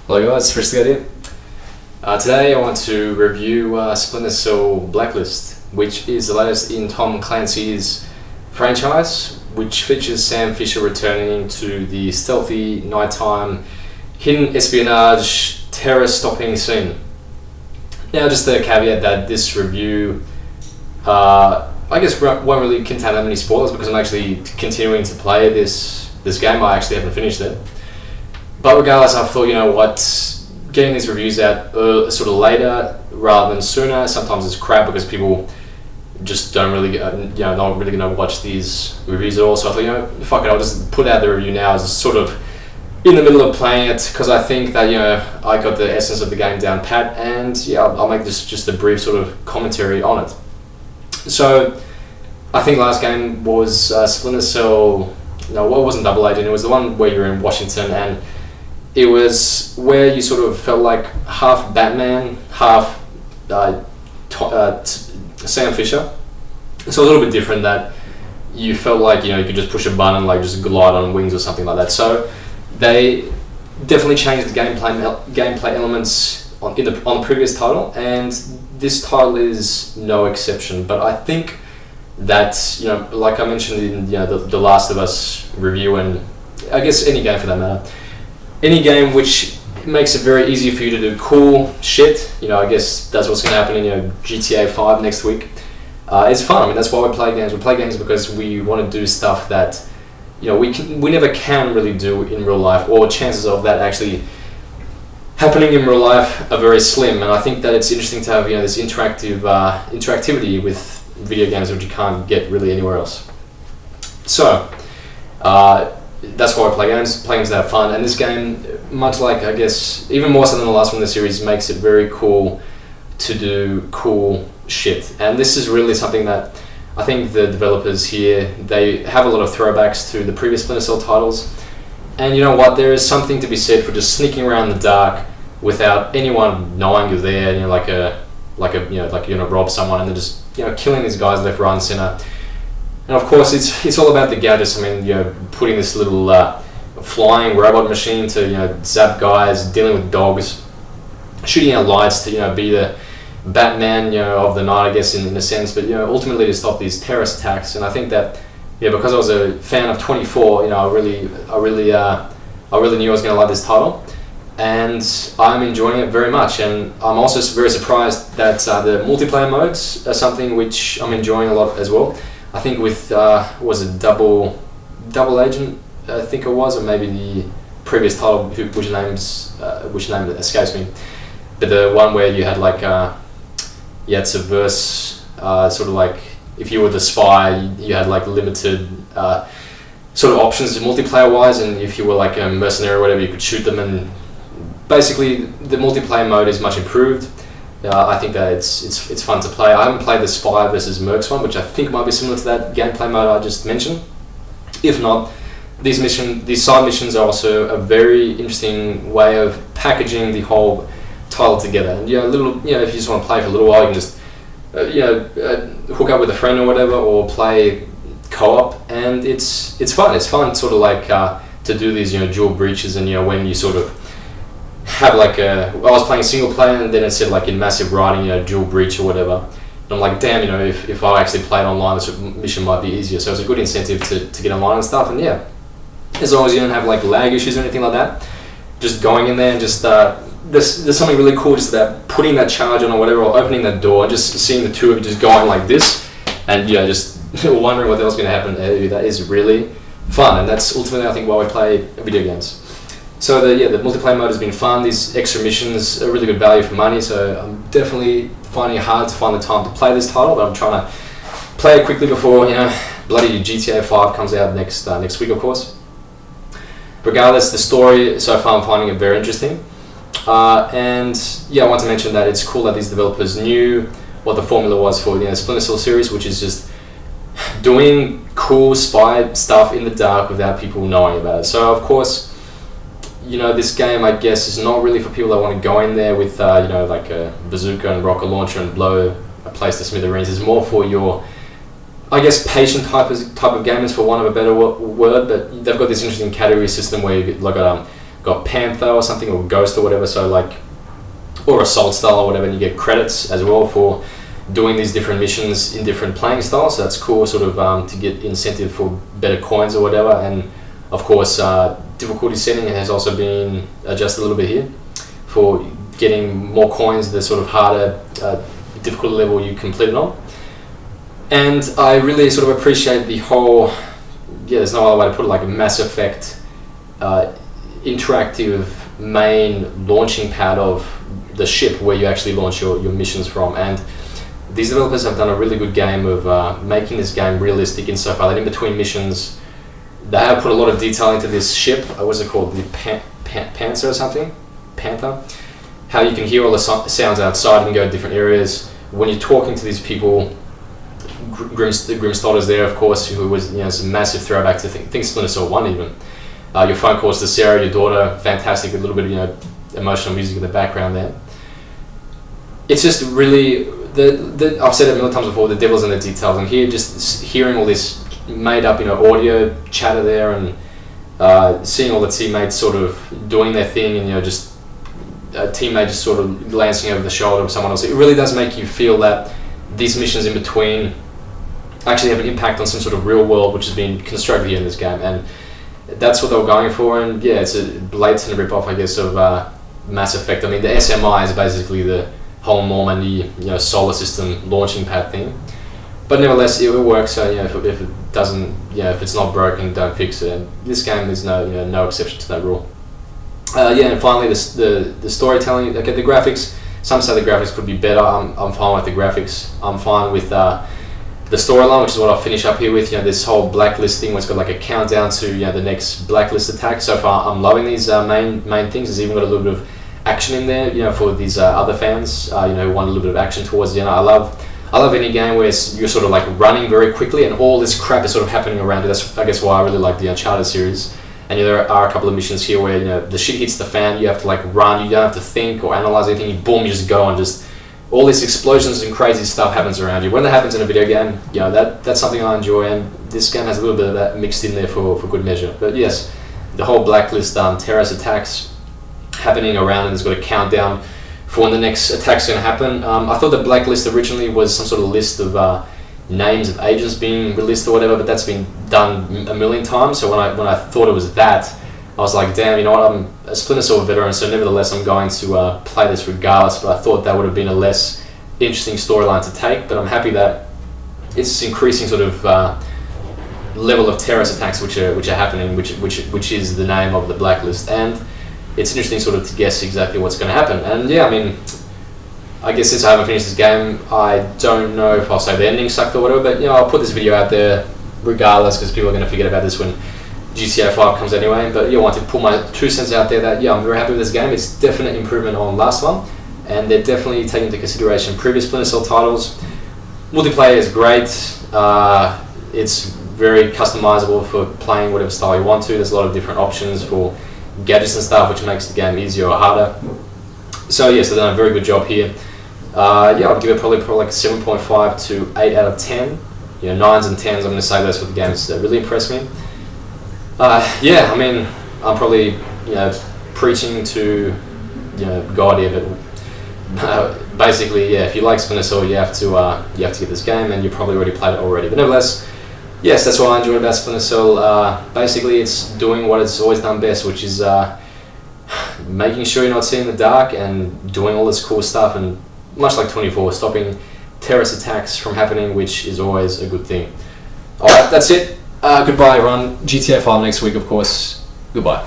Hello guys, Forristicat here. Today I want to review Splinter Blacklist, which is the latest in Tom Clancy's franchise, which features Sam Fisher returning to the stealthy, nighttime, hidden espionage, terror-stopping scene. Now just a caveat that this review, I guess won't really contain that many spoilers because I'm actually continuing to play this game. I actually haven't finished it. But regardless, I thought, you know what, getting these reviews out sort of later rather than sooner, sometimes it's crap because people just don't really, not really going to watch these reviews at all. So I thought, fuck it, I'll just put out the review now as a sort of in the middle of playing it because I think that, I got the essence of the game down pat, and I'll make this just a brief sort of commentary on it. So I think last game was Splinter Cell, it wasn't Double Agent, it was the one where you're in Washington, and it was where you sort of felt like half Batman, half Sam Fisher. So a little bit different, that you felt like you could just push a button, like just glide on wings or something like that. So they definitely changed the gameplay elements on the previous title, and this title is no exception. But I think that like I mentioned in the Last of Us review, and I guess any game for that matter. Any game which makes it very easy for you to do cool shit, I guess that's what's going to happen in GTA 5 next week. It's fun. I mean, that's why we play games. We play games because we want to do stuff that we never can really do in real life, or chances of that actually happening in real life are very slim. And I think that it's interesting to have this interactivity with video games which you can't get really anywhere else. So that's why I play games. Play games that are fun, and this game, much like I guess even more so than the last one in the series, makes it very cool to do cool shit. And this is really something that I think the developers here, they have a lot of throwbacks to the previous Splinter Cell titles. And you know what? There is something to be said for just sneaking around in the dark without anyone knowing you're there. Like you're gonna rob someone and they're just killing these guys left, right, and center. And of course, it's all about the gadgets. I mean, putting this little flying robot machine to zap guys, dealing with dogs, shooting out lights to be the Batman of the night, I guess in a sense. But ultimately to stop these terrorist attacks. And I think that because I was a fan of 24, I really knew I was going to like this title, and I'm enjoying it very much. And I'm also very surprised that the multiplayer modes are something which I'm enjoying a lot as well. I think with was it Double Agent? I think it was, or maybe the previous title, which name escapes me. But the one where you had you had to verse sort of like if you were the spy, you had like limited sort of options multiplayer wise, and if you were like a mercenary or whatever, you could shoot them. And basically, the multiplayer mode is much improved. I think that it's fun to play. I haven't played the Spy versus Mercs one, which I think might be similar to that gameplay mode I just mentioned. If not, these side missions are also a very interesting way of packaging the whole title together. And if you just want to play for a little while, you can just hook up with a friend or whatever, or play co-op, and it's fun. It's fun, sort of like to do these dual breaches, and when you sort of have I was playing single player, and then it said in massive writing, dual breach or whatever. And I'm like, damn, if I actually played online, this mission might be easier. So it's a good incentive to get online and stuff. And as long as you don't have lag issues or anything like that, just going in there and just there's something really cool just about putting that charge on or whatever, or opening that door and just seeing the two of you just going like this, and just wondering what else is going to happen. That is really fun, and that's ultimately I think why we play video games. So the multiplayer mode has been fun. These extra missions are really good value for money, so I'm definitely finding it hard to find the time to play this title, but I'm trying to play it quickly before bloody GTA 5 comes out next week, of course. Regardless, the story so far I'm finding it very interesting, and I want to mention that it's cool that these developers knew what the formula was for the Splinter Cell series, which is just doing cool spy stuff in the dark without people knowing about it. So of course, this game, I guess, is not really for people that want to go in there with, like a bazooka and rocket launcher and blow a place to smithereens. It's more for your, I guess, patient type of gamers, for want of a better word. But they've got this interesting category system where you've got got Panther or something, or Ghost or whatever, so like, or Assault style or whatever, and you get credits as well for doing these different missions in different playing styles. So that's cool, sort of to get incentive for better coins or whatever. And of course, difficulty setting has also been adjusted a little bit here for getting more coins the sort of harder difficulty level you complete it on. And I really sort of appreciate the whole, there's no other way to put it, like a Mass Effect interactive main launching pad of the ship where you actually launch your missions from. And these developers have done a really good game of making this game realistic insofar that in between missions they have put a lot of detail into this ship. What's it called? The Panther or something? Panther? How you can hear all the sounds outside and go to different areas. When you're talking to these people, Grimstoller's there, of course, who was, you know, some massive throwback to think Splinter Cell 1 even. Your phone calls to Sarah, your daughter, fantastic, with a little bit of, you know, emotional music in the background there. It's just really, I've said it a million times before, the devil's in the details, and here just hearing all this made up, you know, audio chatter there, and seeing all the teammates sort of doing their thing, and, you know, just a teammate just sort of glancing over the shoulder of someone else. It really does make you feel that these missions in between actually have an impact on some sort of real world which has been constructed here in this game, and that's what they were going for. And yeah, it's a blatant rip-off, I guess, of Mass Effect. I mean, the SMI is basically the whole Normandy, you know, solar system launching pad thing, but nevertheless it will work. So, you know, if it doesn't, you know, if it's not broken, don't fix it. And this game is no exception to that rule. Yeah, and finally the storytelling. Okay, the graphics. Some say the graphics could be better. I'm fine with the graphics. I'm fine with the storyline, which is what I'll finish up here with. You know, this whole Blacklist thing, where it's got like a countdown to, you know, the next Blacklist attack. So far, I'm loving these main things. There's even got a little bit of action in there, you know, for these other fans, you know, who want a little bit of action towards the end. I love any game where you're sort of like running very quickly and all this crap is sort of happening around you. That's, I guess, why I really like the Uncharted series. And, you know, there are a couple of missions here where, you know, the shit hits the fan, you have to like run, you don't have to think or analyze anything, boom, you just go, and just all these explosions and crazy stuff happens around you. When that happens in a video game, you know, that's something I enjoy, and this game has a little bit of that mixed in there for good measure. But yes, the whole Blacklist terrorist attacks happening around, and it's got a countdown for when the next attack's going to happen. I thought the Blacklist originally was some sort of list of names of agents being released or whatever, but that's been done a million times. So when I thought it was that, I was like, damn, you know what, I'm a Splinter Cell veteran, so nevertheless I'm going to play this regardless. But I thought that would have been a less interesting storyline to take, but I'm happy that it's increasing sort of level of terrorist attacks which are happening, which is the name of the Blacklist. And it's interesting sort of to guess exactly what's going to happen. And yeah, I mean, I guess since I haven't finished this game, I don't know if I'll say the ending sucked or whatever, but, you know, I'll put this video out there regardless, because people are going to forget about this when GTA 5 comes anyway. But yeah, I want to put my 2 cents out there that, yeah, I'm very happy with this game. It's definite improvement on last one, and they're definitely taking into consideration previous Splinter Cell titles. Multiplayer is great. It's very customizable for playing whatever style you want to. There's a lot of different options for gadgets and stuff, which makes the game easier or harder. So yes, they've done a very good job here. Yeah, I'd give it probably like a 7.5 to 8 out of 10. You know, 9s and 10s, I'm going to say those for the games that really impressed me. Yeah, I mean, I'm probably, you know, preaching to, you know, God here, but basically, yeah, if you like Splinter Cell, you have to get this game, and you probably already played it already. But nevertheless, yes, that's what I enjoyed about Splinter Cell. Basically, it's doing what it's always done best, which is making sure you're not seeing the dark and doing all this cool stuff, and much like 24, stopping terrorist attacks from happening, which is always a good thing. Alright, that's it. Goodbye, everyone. GTA 5 next week, of course. Goodbye.